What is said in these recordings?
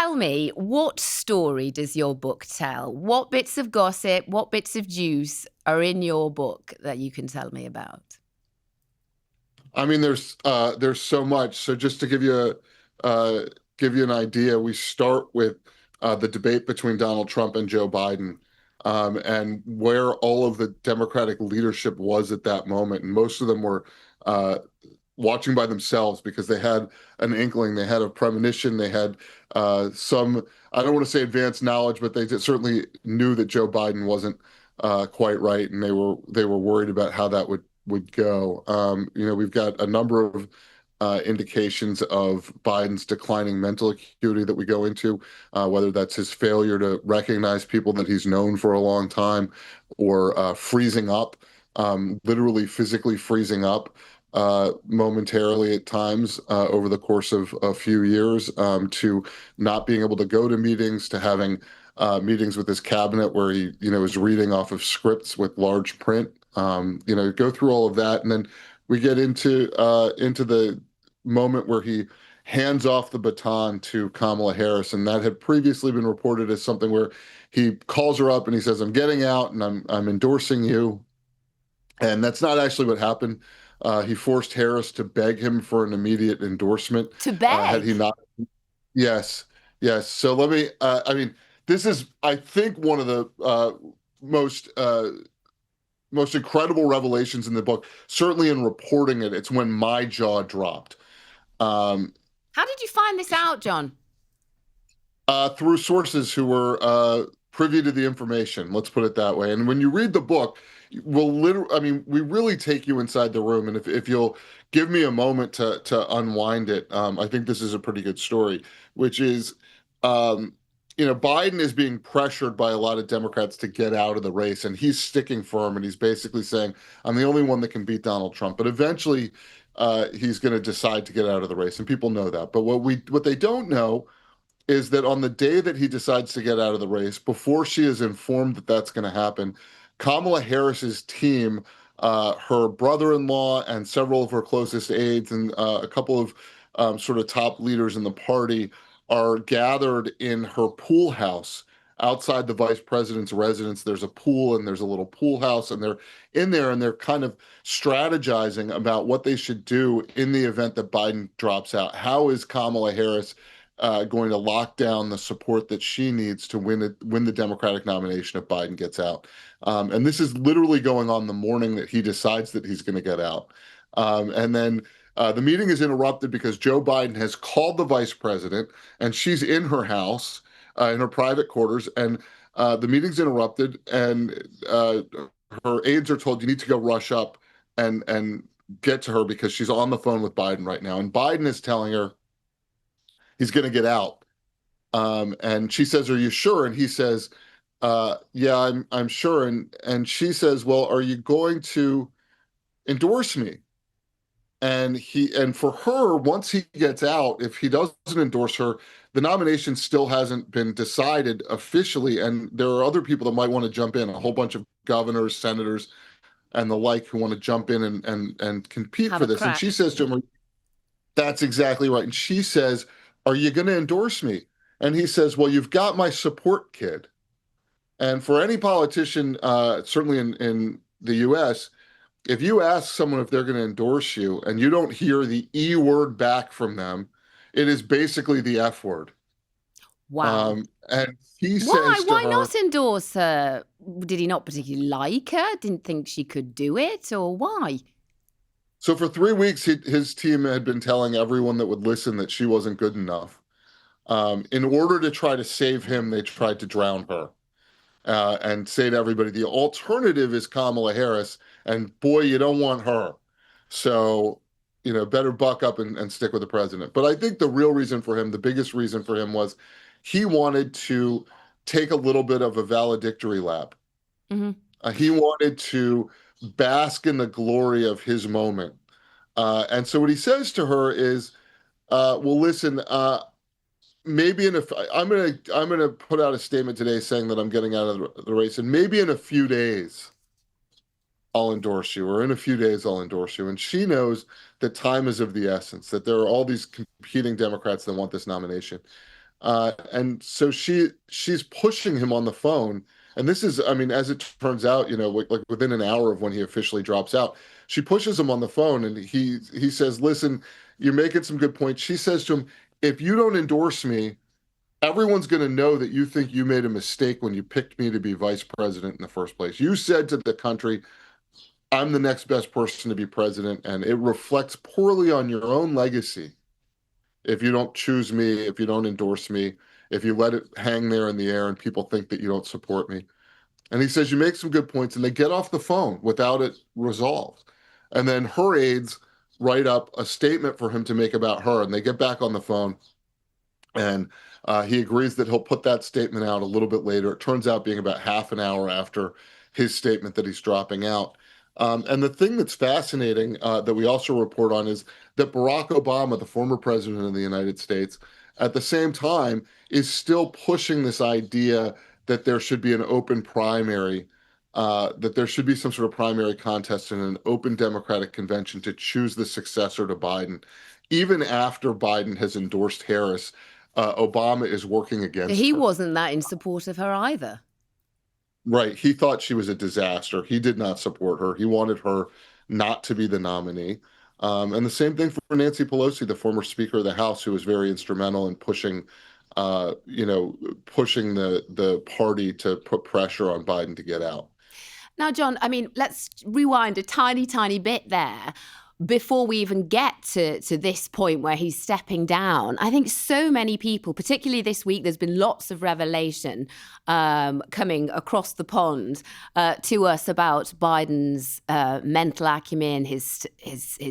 tell me, what story does your book tell? What bits of gossip, what bits of juice are in your book that you can tell me about? I mean, there's so much. So just to give you an idea, we start with the debate between Donald Trump and Joe Biden, and where all of the Democratic leadership was at that moment. And most of them were uh, watching by themselves because they had an inkling, they had a premonition, they had some, I don't want to say advanced knowledge, but they certainly knew that Joe Biden wasn't quite right, and they were worried about how that would go. We've got a number of indications of Biden's declining mental acuity that we go into, whether that's his failure to recognize people that he's known for a long time, or freezing up, literally physically freezing up momentarily at times over the course of a few years, to not being able to go to meetings, to having meetings with his cabinet where he, is reading off of scripts with large print. Go through all of that, and then we get into the moment where he hands off the baton to Kamala Harris, and that had previously been reported as something where he calls her up and he says, "I'm getting out and I'm endorsing you," and that's not actually what happened. He forced Harris to beg him for an immediate endorsement. To Had he beg. not, yes, yes. So let me. I mean, this is, I think, one of the most most incredible revelations in the book. Certainly in reporting it, it's when my jaw dropped. Um, How did you find this out, John? through sources who were privy to the information. Let's put it that way. And when you read the book, we'll literally, I mean, we really take you inside the room. And if you'll give me a moment to unwind it, I think this is a pretty good story, which is, Biden is being pressured by a lot of Democrats to get out of the race, and he's sticking firm, and he's basically saying, "I'm the only one that can beat Donald Trump." But eventually, he's going to decide to get out of the race, and people know that. But what they don't know is that on the day that he decides to get out of the race, before she is informed that that's going to happen, Kamala Harris's team, her brother-in-law and several of her closest aides, and a couple of sort of top leaders in the party, are gathered in her pool house outside the vice president's residence. There's a pool and there's a little pool house, and they're in there and they're kind of strategizing about what they should do in the event that Biden drops out. How is Kamala Harris going to lock down the support that she needs to win the Democratic nomination if Biden gets out? And this is literally going on the morning that he decides that he's going to get out. And then the meeting is interrupted because Joe Biden has called the vice president, and she's in her house, in her private quarters, and the meeting's interrupted, and her aides are told, "You need to go rush up and get to her because she's on the phone with Biden right now." And Biden is telling her he's going to get out. And she says, "Are you sure?" And he says, "Yeah, I'm sure." And she says, "Well, are you going to endorse me?" And for her, once he gets out, if he doesn't endorse her, the nomination still hasn't been decided officially, and there are other people that might want to jump in, a whole bunch of governors, senators, and the like, who want to jump in and compete Have for a this. And she crack. says to him, "That's exactly right." And she says, "Are you going to endorse me?" And he says, "Well, you've got my support, kid." And for any politician, certainly in the US, if you ask someone if they're going to endorse you and you don't hear the E word back from them, it is basically the F word. Wow. And he Why? says to Why her, not endorse her? Did he not particularly like her? Didn't think she could do it? Or why? so for 3 weeks, his team had been telling everyone that would listen that she wasn't good enough. In order to try to save him, they tried to drown her, and say to everybody, the alternative is Kamala Harris, and boy, you don't want her. So, better buck up and stick with the president. But I think the real reason for him, the biggest reason for him, was he wanted to take a little bit of a valedictory lap. Hmm. He wanted to bask in the glory of his moment. And so what he says to her is, well, listen, maybe I'm gonna put out a statement today saying that I'm getting out of the race, and maybe in a few days I'll endorse you, or in a few days I'll endorse you. And she knows that time is of the essence, that there are all these competing Democrats that want this nomination. And so she's pushing him on the phone. And this is, I mean, as it turns out, like within an hour of when he officially drops out, she pushes him on the phone, and he says, "Listen, you're making some good points." She says to him, "If you don't endorse me, everyone's going to know that you think you made a mistake when you picked me to be vice president in the first place. You said to the country, I'm the next best person to be president, and it reflects poorly on your own legacy if you don't choose me, if you don't endorse me, if you let it hang there in the air and people think that you don't support me." And he says, "You make some good points," and they get off the phone without it resolved. And then her aides write up a statement for him to make about her, and they get back on the phone, and he agrees that he'll put that statement out a little bit later. It turns out being about half an hour after his statement that he's dropping out. And the thing that's fascinating that we also report on is that Barack Obama, the former president of the United States, at the same time is still pushing this idea that there should be an open primary, that there should be some sort of primary contest in an open Democratic convention to choose the successor to Biden. Even after Biden has endorsed Harris, Obama is working against He her. wasn't that in support of her either. Right. He thought she was a disaster. He did not support her. He wanted her not to be the nominee. And the same thing for Nancy Pelosi, the former Speaker of the House, who was very instrumental in pushing the party to put pressure on Biden to get out. Now, John, I mean, let's rewind a tiny, tiny bit there before we even get to this point where he's stepping down. I think so many people, particularly this week, there's been lots of revelation coming across the pond to us about Biden's mental acumen, his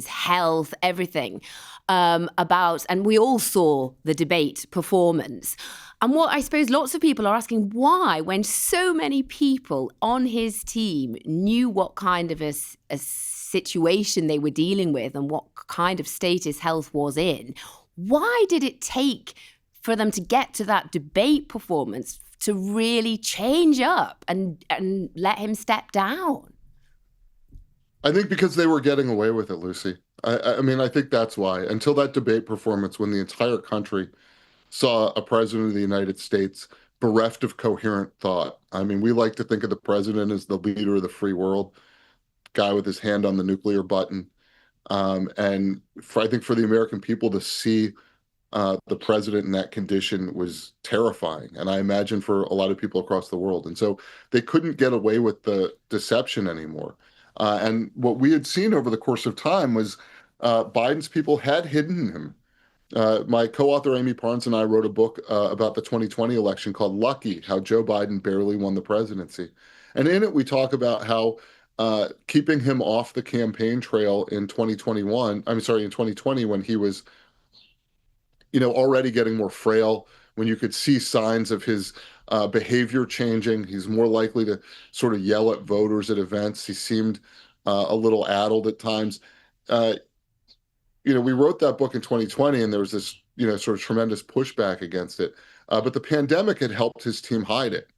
health, everything and we all saw the debate performance. And what I suppose lots of people are asking, why, when so many people on his team knew what kind of a situation they were dealing with and what kind of state his health was in, why did it take for them to get to that debate performance to really change up and let him step down? I think because they were getting away with it, Lucy. I mean, I think that's why. Until that debate performance, when the entire country saw a president of the United States bereft of coherent thought. I mean, we like to think of the president as the leader of the free world, guy with his hand on the nuclear button. I think for the American people to see the president in that condition was terrifying. And I imagine for a lot of people across the world. And so they couldn't get away with the deception anymore. And what we had seen over the course of time was Biden's people had hidden him. My co-author Amie Parnes and I wrote a book about the 2020 election called Lucky, How Joe Biden Barely Won the Presidency. And in it, we talk about how keeping him off the campaign trail in 2020, when he was, already getting more frail, when you could see signs of his behavior changing. He's more likely to sort of yell at voters at events. He seemed a little addled at times. We wrote that book in 2020, and there was this, sort of tremendous pushback against it. But the pandemic had helped his team hide it.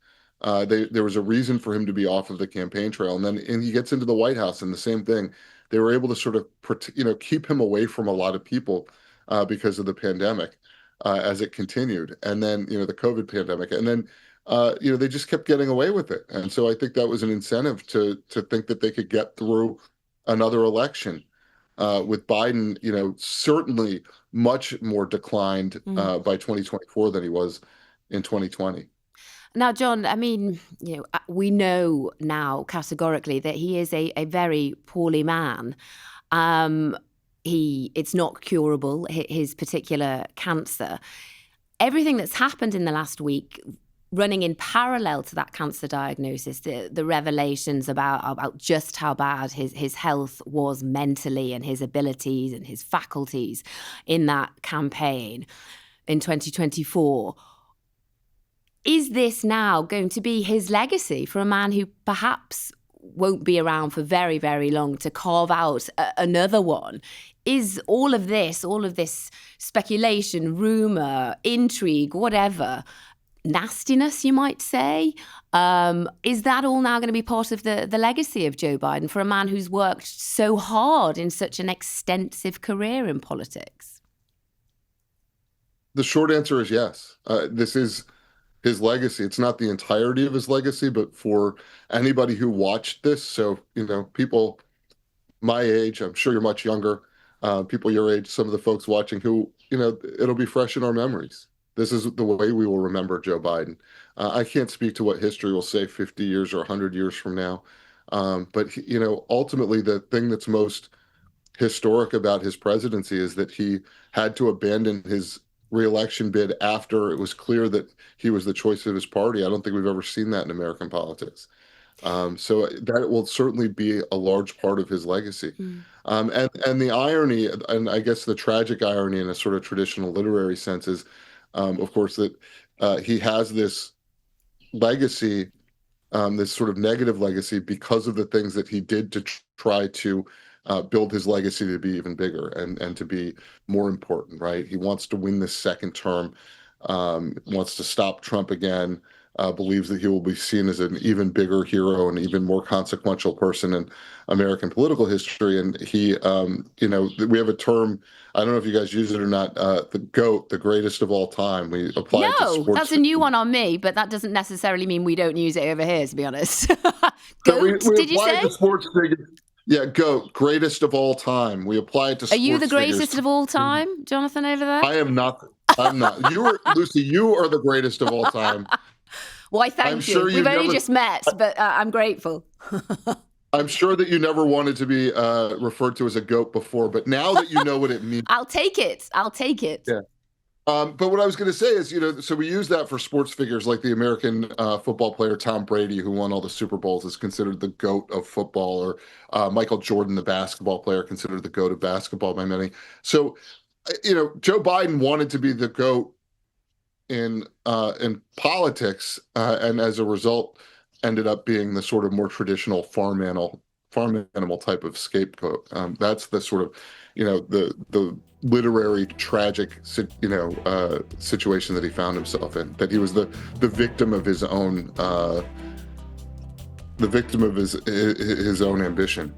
There was a reason for him to be off of the campaign trail. And he gets into the White House, and the same thing. They were able to sort of, keep him away from a lot of people because of the pandemic as it continued. And then, the COVID pandemic. And then, they just kept getting away with it. And so I think that was an incentive to think that they could get through another election. With Biden, certainly much more declined by 2024 than he was in 2020. Now, John, I mean, we know now categorically that he is a very poorly man. It's not curable, his particular cancer. Everything that's happened in the last week, running in parallel to that cancer diagnosis, the revelations about just how bad his health was mentally and his abilities and his faculties in that campaign in 2024. Is this now going to be his legacy for a man who perhaps won't be around for very, very long to carve out another one? Is all of this speculation, rumor, intrigue, whatever, nastiness, you might say, is that all now going to be part of the legacy of Joe Biden for a man who's worked so hard in such an extensive career in politics? The short answer is yes. This is his legacy. It's not the entirety of his legacy, but for anybody who watched this, so, people my age, I'm sure you're much younger, people your age, some of the folks watching who, it'll be fresh in our memories. This is the way we will remember Joe Biden. I can't speak to what history will say 50 years or 100 years from now. But, ultimately, the thing that's most historic about his presidency is that he had to abandon his reelection bid after it was clear that he was the choice of his party. I don't think we've ever seen that in American politics. So that will certainly be a large part of his legacy. And the irony, and I guess the tragic irony in a sort of traditional literary sense is, of course, that he has this legacy, this sort of negative legacy because of the things that he did to try to build his legacy to be even bigger and to be more important, right? He wants to win this second term, wants to stop Trump again, believes that he will be seen as an even bigger hero and even more consequential person in American political history. And he, we have a term, I don't know if you guys use it or not, the GOAT, the greatest of all time. We apply it to sports. No, that's a new one on me, but that doesn't necessarily mean we don't use it over here, to be honest. GOAT, we did you say? To sports figures. Yeah, GOAT, greatest of all time. We apply it to sports. Are you the greatest figures. of all time, Jonathan, over there? I am not. I'm not. Lucy, you are the greatest of all time. Why, thank you. We've only just met, but I'm grateful. I'm sure that you never wanted to be referred to as a GOAT before, but now that you know what it means. I'll take it. Yeah. But what I was going to say is, so we use that for sports figures like the American football player Tom Brady, who won all the Super Bowls, is considered the GOAT of football, or Michael Jordan, the basketball player, considered the GOAT of basketball by many. So, Joe Biden wanted to be the GOAT in politics, and as a result, ended up being the sort of more traditional farm animal type of scapegoat. That's the sort of, the literary tragic, situation that he found himself in. That he was the victim of his own, his own ambition.